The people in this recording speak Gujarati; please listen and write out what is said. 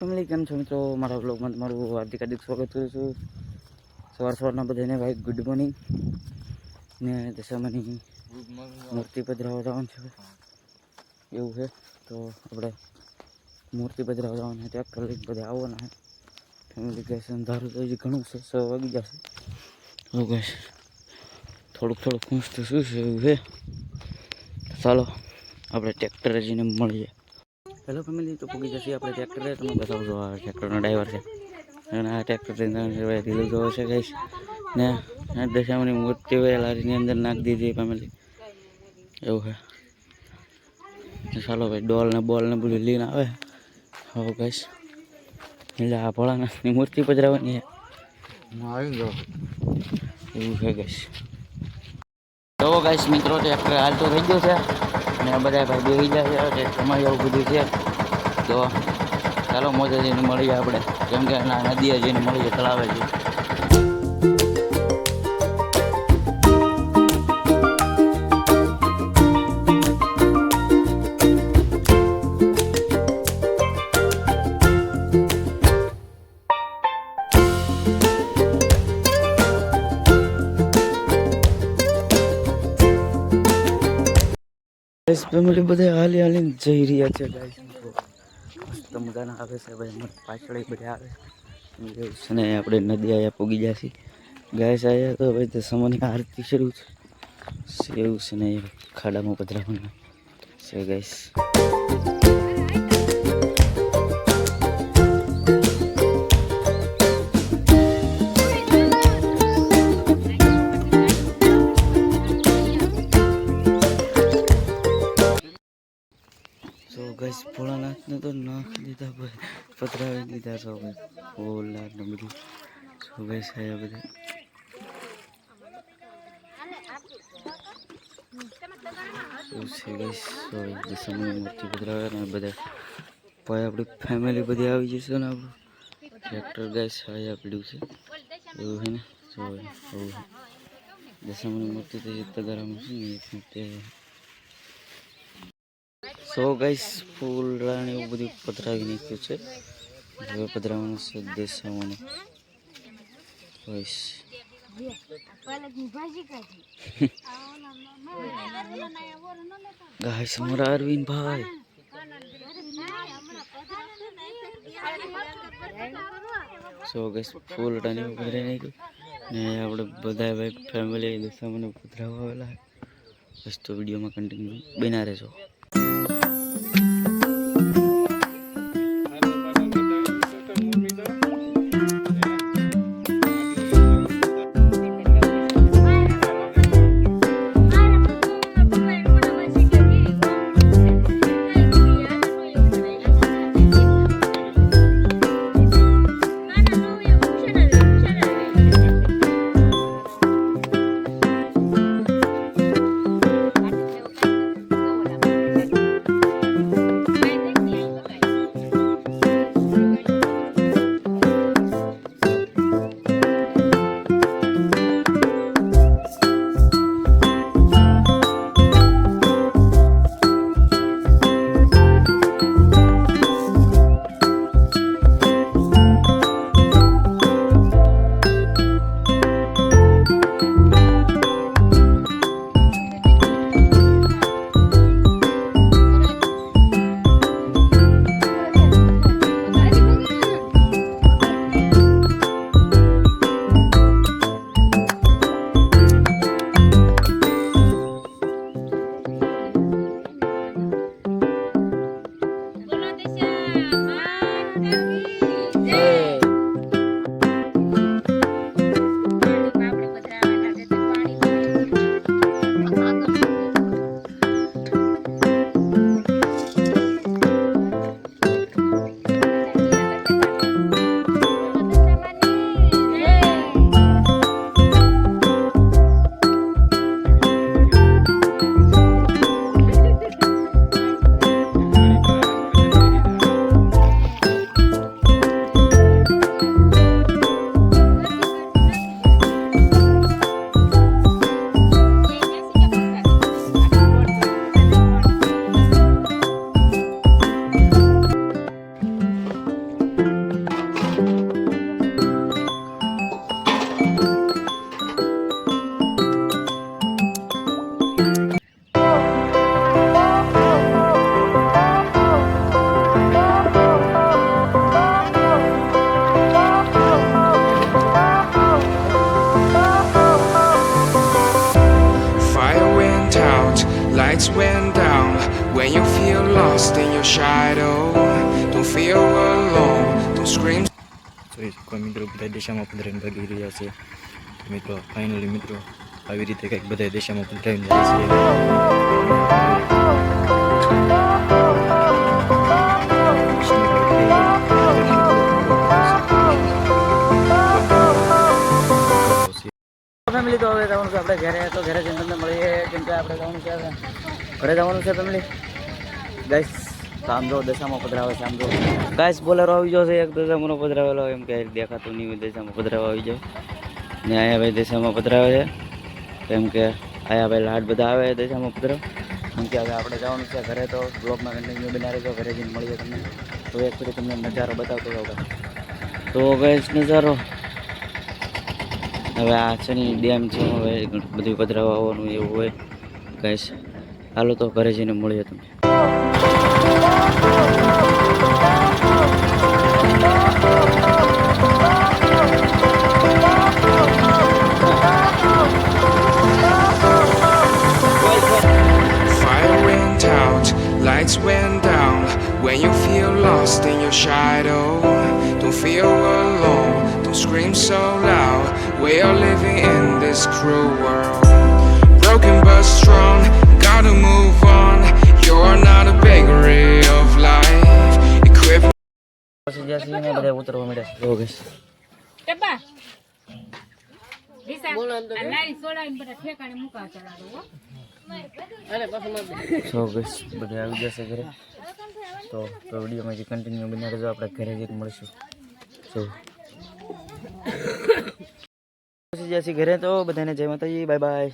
ફેમિલી કેમ છો મિત્રો, મારા બ્લોગમાં તમારું હાર્દિક સ્વાગત કરું છું. સવારના બધાને ભાઈ ગુડ મોર્નિંગ. ને દશામાની મૂર્તિ પધરાવવા જવાનું છે એવું છે, તો આપણે મૂર્તિ પધરાવવા જવાનું છે. ટ્રેક્ટર લઈને બધા આવવાના છે. ફેમિલી ગેસ અંધારું તો હજી ઘણું છે, 6 વાગી જશે. તો ગેસ થોડુંક મસ્ત શું છે એવું છે. ચાલો આપણે ટ્રેક્ટરે જઈને મળીએ. હેલો ફેમિલી, તો પૂગી જશે આપણે ટ્રેક્ટરે. તમે બતાવજો આ ટ્રેક્ટરનો ડ્રાઈવર છે અને આ ટ્રેક્ટર રીલું જોવો છે ગઈશ ને દશામાની મૂર્તિ લારીની અંદર નાખી દીધી ફેમિલી એવું છે. ચાલો ભાઈ ડોલ ને બોલ ને બધું લઈને આવે હવે ગઈશ. એટલે આ ભોળાનાથની મૂર્તિ પધરાવવાની છે એવું છે ગઈશ. તો ગઈશ મિત્રો ટ્રેક્ટર હાલ તો થઈ ગયું છે ને બધા ભાઈ બેસી જાય છે. ટ્રેક્ટરમાં એવું બધું છે. તો ચાલો મોજે જઈને મળીએ આપણે, કેમ કે નદીએ જઈને મળીએ, તળાવે જઈએ. ફેમિલી બધા હાલીને જઈ રહ્યા છે ગાઈસ. મસ્ત મજાના આવે છે ભાઈ, અમારે પાછળ બધા આવે એવું છે ને. આપણે નદી આયા પૂગી જશે ગાઈસ. આયા તો ભાઈ દશામાની આરતી શરૂ છે એવું છે ને. ખાડામાં પધરાવવાનું છે ગાઈસ. તો ગઈસ ભોળાનાથને તો નાખી દીધા ભાઈ, પધરાવી દીધા છો ભાઈ, ફૂલ ને બધું. તો ગઈસ આયા બધા શું છે ગઈસ. તો દશામાની મૂર્તિ પધરાવે ને બધા ભાઈ આપણી ફેમિલી બધી આવી જશે ને. આપણું ટ્રેક્ટર ગઈસ આયા પડ્યું છે એવું છે ને. તો દશામાની મૂર્તિ તો તગારામાં છે ને તે. સો ગાઈસ ફૂલ રાણી એવું બધું પધરાવી નાખ્યું છે. હવે પધરાવાનું છે દશામાની ગાઈસ. ગાઈસ અમારા અરવિંદ ભાઈ સો ગાઈસ ફૂલ રાણી પધરાવી નાખ્યું ને આપણે બધા ભાઈ ફેમિલી દશામાની પધરાવવા આવેલા. બસ તો વિડીયોમાં કન્ટિન્યુ બના રહેજો. When you feel lost in your shadow, don't feel alone, don't scream. જોઈ શકો મિત્રો બધા દિશામાં પધરાઈને ભાગી રહ્યા છે મિત્રો. ફાઇનલી મિત્રો આવી રીતે કંઈક બધા દિશામાં પધરાઈને જાય છે. ફેમિલી તો હવે જવાનું છે આપણે ઘરે. તો ઘરે જઈને તમને મળીએ, કેમ કે આપણે જવાનું છે ઘરે જવાનું છે ફેમિલી. ગાઈસ આમ જો દશામાં પધરાવે છે, આમ જો ગાઈસ બોલેરો આવી ગયો છે એક દશામાં પધરાવેલો, એમ કે દેખાતું નહીં હોય દશામાં પધરાવા આવી જાય ને. અહીંયા ભાઈ દશામાં પધરાવે છે, કેમ કે અહીંયા ભાઈ લાડ બધા આવે દશામાં પધરાવ. કેમ કે હવે આપણે જવાનું છે ઘરે. તો બ્લોગમાં કન્ટિન્યુ બના રહેજો, ઘરે જઈને મળીએ તમને. તો એક ફરી તમને નજારો બતાવતો હોઉં. તો ગાઈસ નજારો હવે આ શનિ ડેમ છે, હવે બધું પધરાવા આવવાનું એવું હોય ગાઈસ. હાલો તો ઘરે જઈને મળીએ તમને. Fire went out, lights went down. When you feel lost in your shadow, don't feel alone, don't scream so loud. We are living in this cruel world, broken but strong, gotta move on. You're not a bakery of life, equipped. પછી જ્યાં છીએ ને બધા ઉતરવા મળ્યા છે. જો ગાઈસ ટબ્બા દિશા આ લારી સોડાઈને બધા ઠેકાણે મૂકા ચડાવો હો. સો ગાઈસ બધા આવી જશે ઘરે. તો વિડીયોમાં જે કન્ટિન્યુ બના રહેજો, આપણે ઘરે જઈને મળીશું. સો પછી જ્યાં છીએ ઘરે. તો બધાને જય માતાજી, બાય બાય.